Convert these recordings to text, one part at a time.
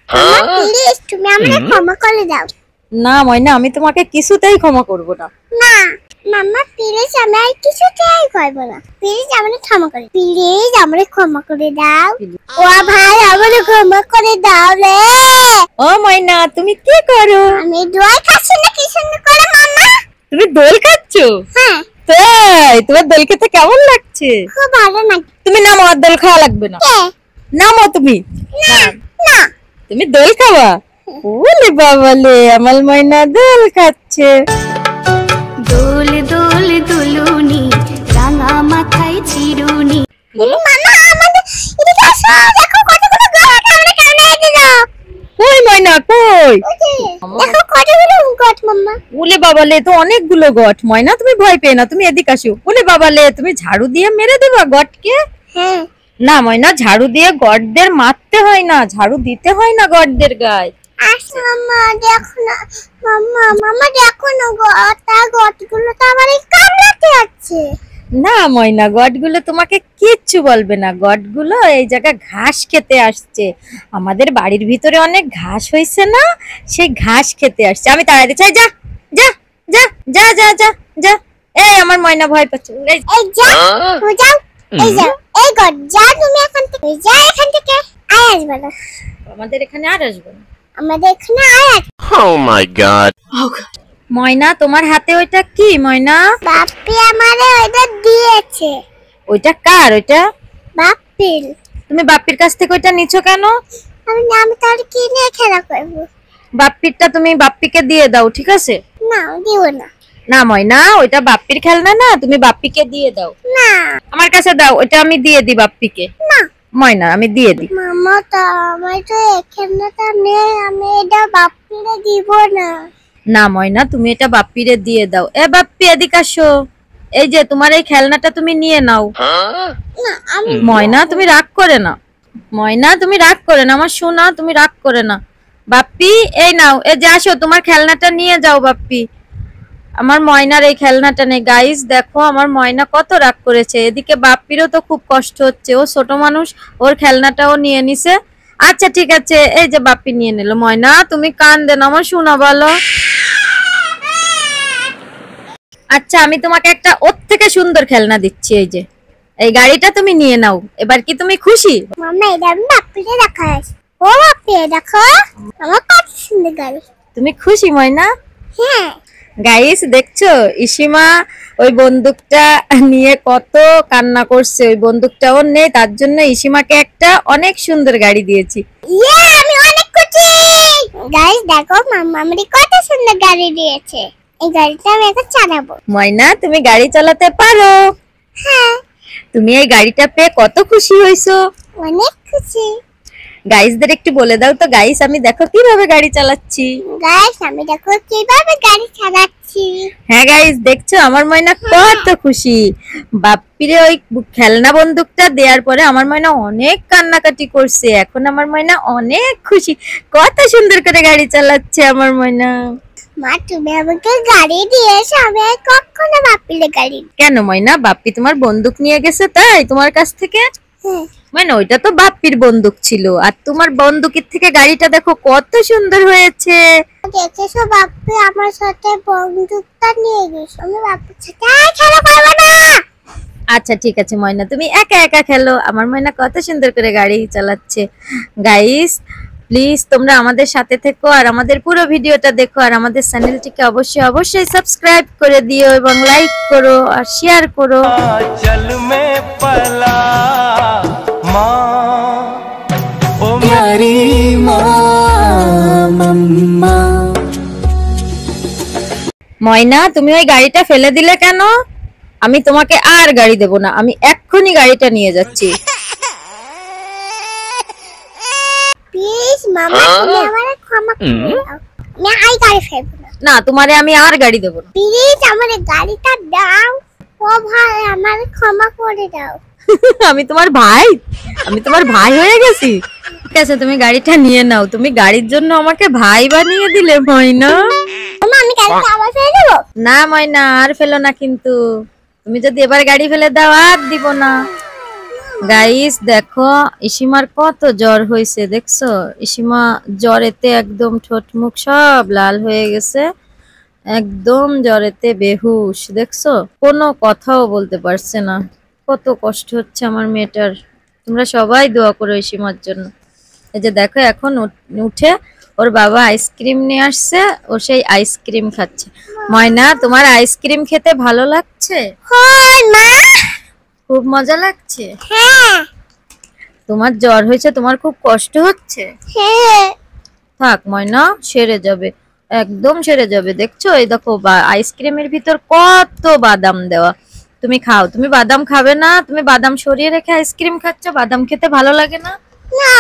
Please তুমি আমাকে ক্ষমা করে দাও। না ময়না, আমি তোমাকে কিছুতেই ক্ষমা করব না। না মাম্মা প্লিজ, আমি আর কিছুতেই করব না। প্লিজ আমাকে ক্ষমা করে, প্লিজ আমাকে ক্ষমা করে দাও। ও ভাই আমাকে ক্ষমা করে দাও রে। ও ময়না, তুমি কি করো? আমি দোল খাচ্ছি না, কি সুন্দর করে মাম্মা। তুমি দোল খাচ্ছো? হ্যাঁ। তাই? তোমার দোল খেতে কেমন লাগছে? খুব ভালো লাগে। তুমি নামো, আর দোল খাওয়া লাগবে না। নামো তুমি। না না, তুমি দোল খাওয়া? ওলে বাবালে, আমার ময়না দোল খাচ্ছে। দোল দোল দুলুনি, রাঙা মাথায় চিরুনি। মাম্মা আমাদের এদিকে আসো, দেখো কতগুলো গাছ আমরা কেন এসে যাও। কই ময়না কই? দেখো কতগুলো গাছ মাম্মা। ওলে বাবালে, তো অনেকগুলো গট। ময়না তুমি ভয় পেয়ে না, তুমি এদিকে আসো। ওলে বাবালে, তুমি ঝাড়ু দিয়ে মেরে দেবা গটকে? হ্যাঁ। না ময়না, ঝাড়ু দিয়ে গটদের মারতে হয় না, ঝাড়ু দিতে হয় না গটদের গায়ে। আসো মাম্মা, দেখো না মাম্মা, মাম্মা দেখো না গতগুলো তো আমার কামড়াতে আছে। না ময়না, গটগুলো তোমাকে কিচ্ছু বলবে না। গটগুলো এই জায়গা ঘাস খেতে আসছে। আমাদের বাড়ির ভিতরে অনেক ঘাস হয়েছে না, সেই ঘাস খেতে আসছে। আমি তাড়াতে চাই, যা যা যা যা যা যা যা। এই আমার ময়না ভয় পাচ্ছে। এই যা, ও যাও, এই যাও, এই গড যা, তুমি এখান থেকে যা, এখান থেকে আয় আসবে না। আমাদের এখানে আর আসবে না। আমাদের এখানে আয়। Oh my god. ময়না, তোমার হাতে ওইটা কি ময়না? বাপ্পি আমারে ওইটা দিয়েছে। ওইটা কার? ওইটা বাপ্পির। তুমি বাপ্পির কাছ থেকে ওইটা নিছো কেন? আমি তার কি নিয়ে খেলা করবো? বাপ্পিরটা তুমি বাপ্পিকে দিয়ে দাও, ঠিক আছে? না দিব না। না ময়না, ওইটা বাপ্পির খেলনা না, তুমি বাপ্পিকে দিয়ে দাও। না আমার কাছে দাও, ওইটা আমি দিয়ে দিই বাপ্পিকে। না ময়না, আমি দিয়ে দিই। মামা, তো আমার তো এখানটা নেই, আমি এটা বাপ্পিরে দিব না। না ময়না, তুমি এটা বাপ্পিরে দিয়ে দাও। এ বাপ্পি এদিকে আসো, এই যে তোমার এই খেলনাটা তুমি নিয়ে নাও। না আমি ময়না তুমি রাগ করে না, ময়না তুমি রাগ করে না, আমার সোনা তুমি রাগ করে না। বাপ্পি এই নাও, এই যে আসো, তোমার খেলনাটা নিয়ে যাও বাপ্পি। আমার ময়নার এই খেলনাটা নেই। গাইস দেখো, আমার ময়না কত রাগ করেছে। এদিকে বাপ্পিরও তো খুব কষ্ট হচ্ছে, ও ছোট মানুষ, ওর খেলনাটাও নিয়ে নিছে। আচ্ছা ঠিক আছে, এই যে বাপ্পি নিয়ে নিল। ময়না তুমি কান দেন, আমার শোনা বলো। আচ্ছা আমি তোমাকে একটা ওর থেকে সুন্দর খেলনা দিচ্ছি, এই যে এই গাড়িটা তুমি নিয়ে নাও। এবার কি তুমি খুশি? মামা, এটা আমি বাপ্পিরে রাখা আছে। ও বাপ্পি দেখো, আমার কত সুন্দর গাড়ি। তুমি খুশি ময়না? হ্যাঁ। গাইস দেখছো, ইসিমা ওই বন্দুকটা নিয়ে কত কান্না করছে। ওই বন্দুকটা ওর নেই, তার জন্য ইসিমাকে একটা অনেক সুন্দর গাড়ি দিয়েছি। আমি অনেক খুশি। গাইস দেখো, মামা আমারে কত সুন্দর গাড়ি দিয়েছে। এই গাড়িটা আমি এখন চালাবো। ময়না তুমি গাড়ি চালাতে পারো? হ্যাঁ। তুমি এই গাড়িটা পেয়ে কত খুশি হয়েছো? অনেক খুশি। গাইসদের একটু বলে দাও তো, গাইস আমি দেখো কিভাবে গাড়ি চালাচ্ছি। গাইস আমি দেখো কিভাবে গাড়ি চালাচ্ছি। হ্যাঁ গাইস দেখছো, আমার ময়না কত খুশি। বাপ্পিরে ওই খেলনা বন্দুকটা দেওয়ার পরে আমার ময়না অনেক কান্নাকাটি করছে। এখন আমার ময়না অনেক খুশি, কত সুন্দর করে গাড়ি চালাচ্ছে আমার ময়না। মা, তুমি আমাকে গাড়ি দিয়েছো, আমি আর কখনো বাপ্পিরে গাড়ি। কেন ময়না, বাপ্পি তোমার বন্দুক নিয়ে গেছে তাই তোমার কাছ থেকে? হ্যাঁ। মানে ওইটা তো বাপ্পির বন্দুক ছিল, আর তোমার বন্দুকের থেকে গাড়িটা দেখো কত সুন্দর হয়েছে। দেখেছো, বাপ্পি আমার সাথে বন্দুকটা নিয়ে গেছে। আমি বাপ্পির সাথে আর খেলা করবো না। আচ্ছা ঠিক আছে ময়না, তুমি একা একা খেলো। আমার ময়না কত সুন্দর করে গাড়ি চালাচ্ছে। গাইস প্লিজ তোমরা আমাদের সাথে থেকো, আর আমাদের পুরো ভিডিওটা দেখো, আর আমাদের চ্যানেলটিকে অবশ্যই অবশ্যই সাবস্ক্রাইব করে দিও, এবং লাইক করো আর শেয়ার করো। चल में पला माँ, ओ मेरी माँ। ময়না তুমি ওই গাড়িটা ফেলে দিলে কেন? আমি তোমাকে আর গাড়ি দেব না, আমি এক্ষুনি গাড়িটা নিয়ে যাচ্ছি। প্লিজ মামা, তুমি আমারে ক্ষমা করে দাও। আমি আর গাড়ি ফেলবো না। না তোমারে আমি আর গাড়ি দেব না। প্লিজ আমারে গাড়িটা দাও। ও ভাই, আমারে ক্ষমা করে দাও। আমি তোমার ভাই? আমি তোমার ভাই হয়ে গেছি? ঠিক আছে তুমি গাড়িটা নিয়ে নাও। তুমি গাড়ির জন্য আমাকে ভাই বানিয়ে দিলে ময়না। মামা, আমি গাড়িটা আবার ফেলে দেবো? না ময়না, আর ফেলো না কিন্তু। তুমি যদি এবার গাড়ি ফেলে দাও আর দিব না। গাইস দেখো ইসিমার কত জ্বর হয়েছে দেখছো, ইসিমা জ্বরেতে একদম ঠোঁট মুখ সব লাল হয়ে গেছে, একদম জ্বরেতে বেহুশ দেখছো, কোনো কথাও বলতে পারছে না। কত কষ্ট হচ্ছে আমার মেয়েটার। তোমরা সবাই দোয়া করো ইসিমার জন্য। এই যে দেখো এখন উঠে ওর বাবা আইসক্রিম নিয়ে আসছে, ও সেই আইসক্রিম খাচ্ছে। ময়না তোমার আইসক্রিম খেতে ভালো লাগছে? হয় মা। খুব মজা লাগছে? হ্যাঁ তোমার জ্বর হয়েছে, তোমার খুব কষ্ট হচ্ছে? হ্যাঁ। থাক ময়না, সেরে যাবে, একদম সেরে যাবে। দেখছো এই দেখো আইসক্রিমের ভিতর কত বাদাম দেওয়া। তুমি খাও, তুমি বাদাম খাবে না? তুমি বাদাম সরিয়ে রেখে আইসক্রিম খাচ্ছ, বাদাম খেতে ভালো লাগে না? না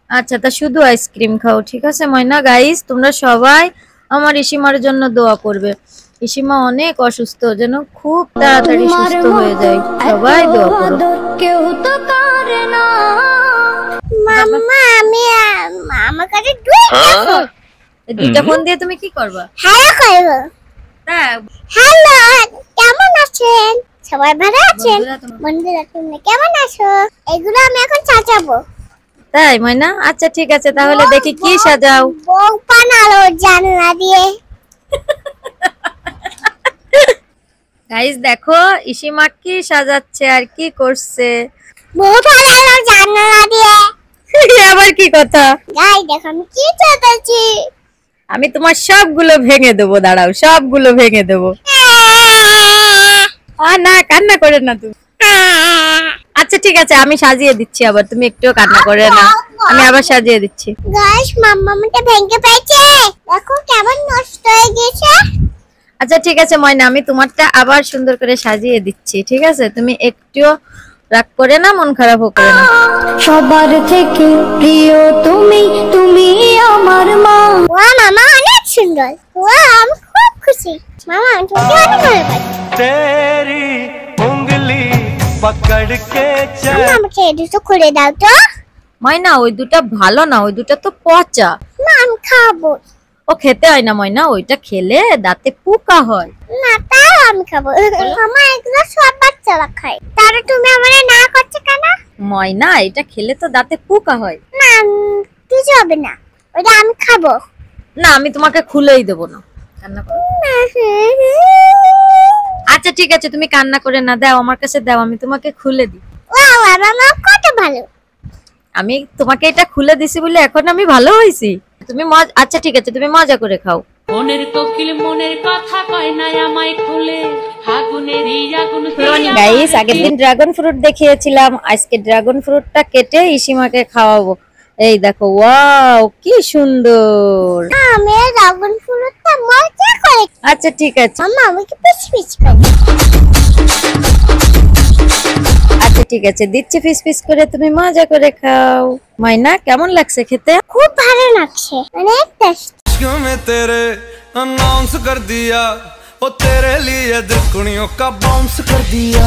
আচ্ছা তা শুধু আইসক্রিম খাও, ঠিক আছে ময়না? গাইস তোমরা সবাই আমার ইসিমার জন্য দোয়া করবে। ইসিমা অনেক অসুস্থ, যেন খুব তাড়াতাড়ি সুস্থ হয়ে যায়। সবাই দোয়া করো। কেউ তো করে না। মাম্মা আমি আমার কাছে দুইটা এই দুইটা ফোন দিয়ে তুমি কি করবা? হ্যালো করবো। তাই হ্যালো কেমন আছেন? সবাই ভালো আছেন? বন্ধুরা তোমরা- বন্ধুরা তোমরা কেমন আছো? এগুলো আমি এখন সাজাবো। তাই ময়না? আচ্ছা ঠিক আছে, তাহলে দেখি কি সাজাও। বউ বানালো জানলা দিয়ে। গাইস দেখো ইসিমা কি সাজাচ্ছে আর কি করছে। বউ বানালো জানলা দিয়ে। আবার কি কথা? গাই দেখো আমি কি সাজাচ্ছি। আমি তোমার সবগুলো ভেঙে দেবো, দাঁড়াও, সবগুলো ভেঙে দেবো। না কান্না করে না তুমি। আচ্ছা ঠিক আছে, আমি সাজিয়ে দিচ্ছি আবার, তুমি একটুও কান্না করে না, আমি আবার সাজিয়ে দিচ্ছি। গাইস মাম্মা আমাকে ভেঙে পেয়েছে, দেখো কেমন নষ্ট হয়ে গেছে। আচ্ছা ঠিক আছে ময়না, আমি তোমারটা আবার সুন্দর করে সাজিয়ে দিচ্ছি, ঠিক আছে? তুমি একটুও রাগ করে না, মন খারাপও করে না। সবার থেকে প্রিয় তুমি, তুমি আমার মা। ওয়া মামা অনেক সুন্দর। ওয়া আমি খুব খুশি। মামা আমি তোমাকে অনেক ভালো পাই। तेरी उंगली पकड़ के चल। মামা আমাকে এই দুটো খুলে দাও তো। ময়না ওই দুটা ভালো না, ওই দুটা তো পচা, না আমি খাবো। ও খেতে হয় না ময়না, ওইটা খেলে দাঁতে পোকা হয়। না তাও আমি খাবো। মামা এগুলো সব বাচ্চারা খায়, তাহলে তুমি আমারে না করছো কেন? ময়না এটা খেলে তো দাঁতে পোকা হয়। না কিছু হবে না, ওটা আমি খাবো। না আমি তোমাকে খুলেই দেবো না, কান্না করো। আচ্ছা ঠিক আছে, তুমি কান্না করে না, দাও আমার কাছে দাও, আমি তোমাকে খুলে দিই। ওয়া মামা কত ভালো। আমি তোমাকে এটা খুলে দিছি বলে এখন আমি ভালো হইছি। তুমি আচ্ছা ঠিক আছে, তুমি মজা করে খাও। মনের কোকিল মনের কথা কয় না আমায় খুলে, আগুনের আগুন গাইস আগের দিন ড্রাগন ফ্রুট দেখিয়েছিলাম, আজকে ড্রাগন ফ্রুটটা কেটে ইসিমাকে খাওয়াবো। এই দেখো, ওয়াও কি সুন্দর। আমি ড্রাগন ফ্রুটটা মজা করে। আচ্ছা ঠিক আছে, মামা আমাকে পিচ পিচ করে। আচ্ছা ঠিক আছে, দিচ্ছি পিস পিস করে, তুমি মজা করে খাও। মাইনা কেমন লাগছে খেতে? খুব ভালো লাগছে, অনেক টেস্ট। क्यों मैं तेरे अनाउंस कर दिया, ओ तेरे लिए दुनियों का बाउंस कर दिया।